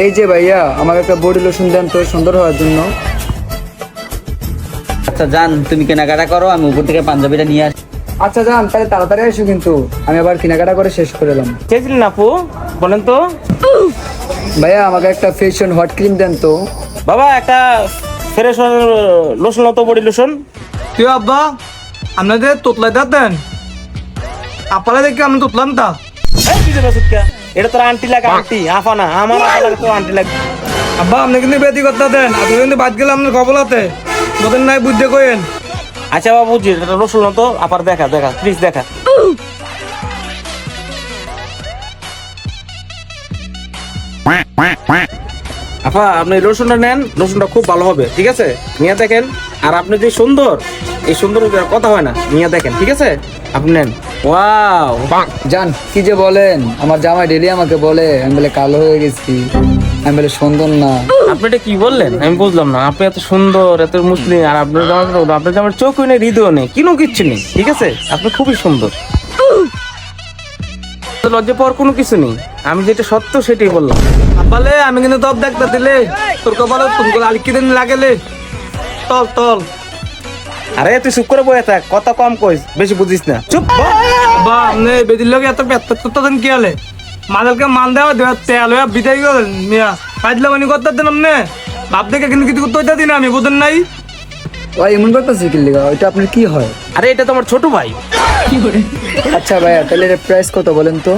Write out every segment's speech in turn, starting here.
এই যে ভাইয়া, আমাকে একটা বডি লোশন দেন তো সুন্দর হওয়ার জন্য। আচ্ছা জান, তুমি কেনাকাটা করো, আমি উপর থেকে পাঞ্জাবিটা নিয়ে আসি। আচ্ছা যান, তাহলে তাড়াতাড়ি এসো, কিন্তু আমি আবার কেনাকাটা করে শেষ করে এলাম। চেয়েছিলেন আপু, বলেন তো। ভাইয়া আমাকে একটা ফেশন হট ক্রিম দেন তো। বাবা একটা ফ্রেশ লোশন হতো, বডি লোশন। তুই আব্বা আপনাদের তোতলাই দেন আপনারা দেখে আমি তোতলাম তা। এই কি দেবে সুটকা, এটা তোর আন্টি লাগে, আন্টি আফা না, আমার আফা লাগে, তোর আন্টি লাগে। আব্বা আপনি কিন্তু বেদি করতে দেন, আপনি কিন্তু বাদ গেলে আপনার কবলাতে বলেন নাই বুঝতে কইেন। আচ্ছা বাবা বুঝছি, এটা লোশন হতো, আপার দেখা দেখা প্লিজ দেখা। আপা আপনি লোশনটা নেন, লোশনটা খুব ভালো হবে, ঠিক আছে? নিয়ে দেখেন। আর আপনি যে সুন্দর, এই সুন্দর কথা হয় না, নিয়ে দেখেন, ঠিক আছে? আপনি নেন। ওয়াও, জান কি যে বলেন, আমার জামাই ডেলি আমাকে বলে আমি বলে কালো হয়ে গেছি, আমি বলে সুন্দর না। আপনি এটা কি বললেন আমি বুঝলাম না। আপনি এত সুন্দর, এত মুসলিম, আর আপনার জামার চোখই নেই, হৃদয় নেই, কোনো কিচ্ছু নেই, ঠিক আছে? আপনি খুবই সুন্দর, লজ্জা পাওয়ার কোনো কিছু নেই। আমি যেটা সত্য সেটাই বললাম। আব্বালে আমি কিন্তু তব দেখতে দিলে তোর কপালে তুমি আলিকি দিন লাগেলে তল তল। আরে তুই চুপ করে বয়ে থাক, কথা কম কইস, বেশি বুঝিস না, চুপ। আব্বা আপনি বেদির লোক এত ব্যস্ত দেন কি হলে মাদেরকে মান দেওয়া দেওয়া তেল হয়ে বিদায় গেলেন মিয়া কাজলা মানি করতে দেন আপনি বাপ দেখে কিন্তু কিছু করতে দিন আমি বুঝেন নাই। ওই এমন করতেছে কি লিগা? ওইটা আপনার কি হয়? আরে এটা তোমার ছোট ভাই। আচ্ছা ভাইয়া, তাহলে এর প্রাইস কত বলেন তো?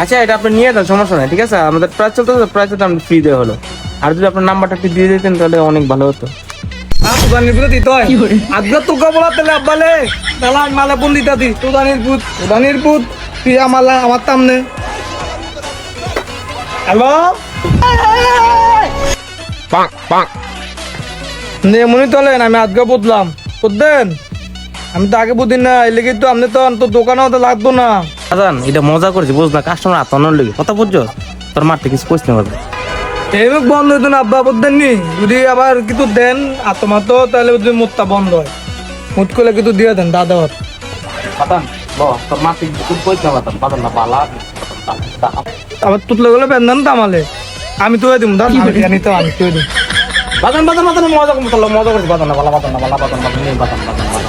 আচ্ছা এটা আপনি নিয়ে যান, সমস্যা নাই, ঠিক আছে? আমাদের প্রাইস চলতে, প্রাইসটা আপনি ফ্রি দেওয়া হলো। আর যদি আপনার নাম্বারটা একটু দিয়ে দিতেন তাহলে অনেক ভালো হতো। তুদানির পুত দিতে হয় আজকে তোকে বলা তাহলে আব্বালে তাহলে আমি মালা পুন দিতে দি তুদানির পুত তুই আমালা আমার সামনে। হ্যালো এমনই তোলেন, আমি আজকে বুঝলাম বুঝলেন, আমি তো আগে বুঝি না, এই লেগে তো আপনি তো দোকানেও তো লাগতো না। দাদান এটা মজা করছি, বুঝ না, কাস্টমার আতনের লেগে কথা বুঝছো, তোর মারতে কিছু কইস না পারবে। এই মুখ বন্ধ হইতো না আব্বা বুঝলেন নি, যদি আবার কিছু দেন আর তোমার তো তাহলে যদি মুখটা বন্ধ হয়, মুখ করলে কিছু দিয়ে দেন দাদা। পাতান ব তোর মারতে কিছু কইস না, পাতান পাতান না বালা। আবার তুতলে গেলে বেঁধান তামালে আমি তুই দিম দাম জানি তো আমি তুই দিম। বাতান বাতান বাতান মজা করতে মজা করছি, বাতান না বালা, বাতান না বালা, বাতান বাতান নেই, বাতান বাতান।